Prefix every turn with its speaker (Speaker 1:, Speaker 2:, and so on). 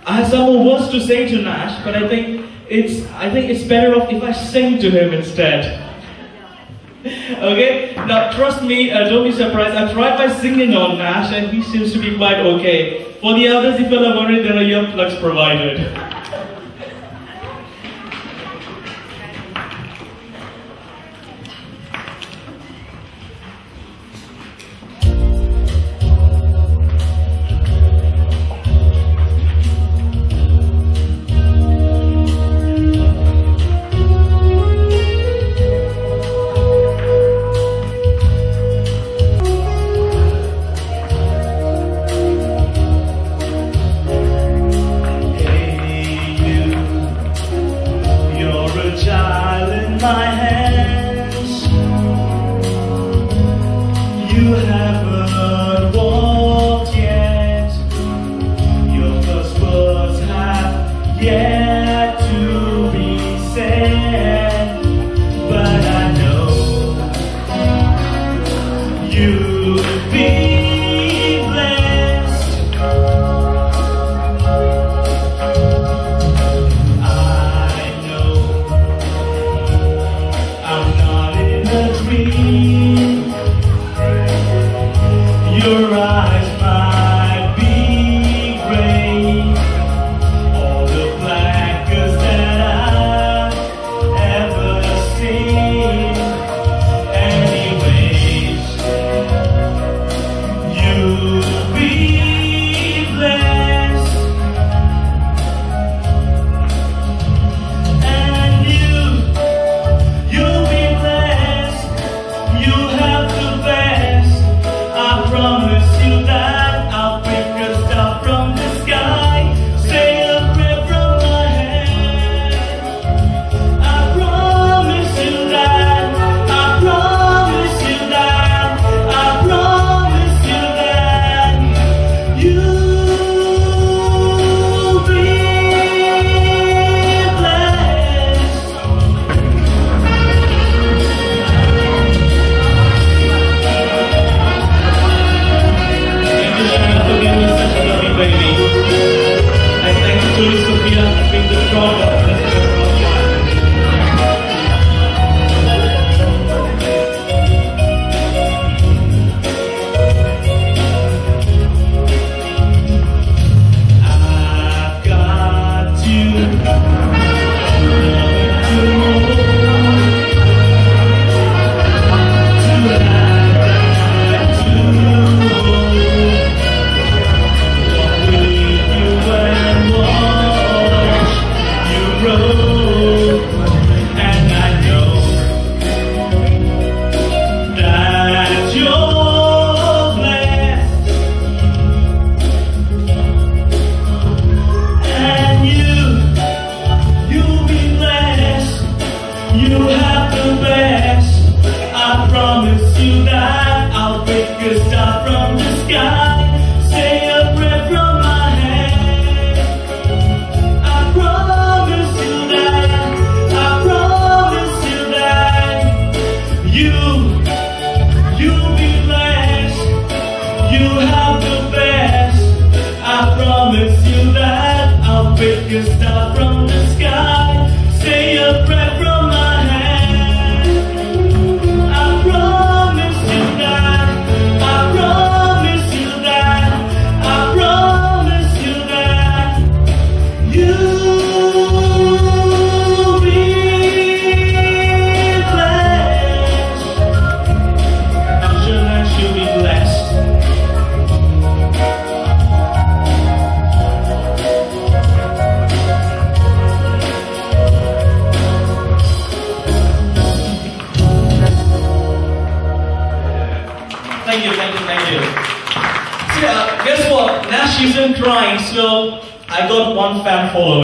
Speaker 1: I have some more words to say to Nash, but I think it's better off if I sing to him instead. Okay? Now trust me, don't be surprised. I tried by singing on Nash and he seems to be quite okay. For the others, if you are worried, there are earplugs provided.
Speaker 2: My hands, you haven't walked yet. Your first words have yet to be said, but I know you'll be blessed. I know I'm not in a dream. Your eyes might be gray, all the blackest that I've ever seen. Anyways, you'll be blessed, and you'll be blessed. You have the best. I promise you that I'll pick a star from the sky, say a prayer from my head. I promise you that. I promise you that. I promise you that you'll be blessed.
Speaker 1: And thank you to Sophia for being the strong of this.
Speaker 2: I've got and I know that you're blessed, and you'll be blessed. You have the best. I promise you that I'll pick a star from the sky, say a prayer from my head. I promise you that. I promise you that you'll be blessed. You have the best. I promise you that I'll pick a star from the sky, say a prayer from my head. I promise you that. I promise you that. I promise you that you'll be blessed. I'm sure that you'll be blessed.
Speaker 1: Thank you. See, guess what? Nash isn't crying, so I got one fan follower.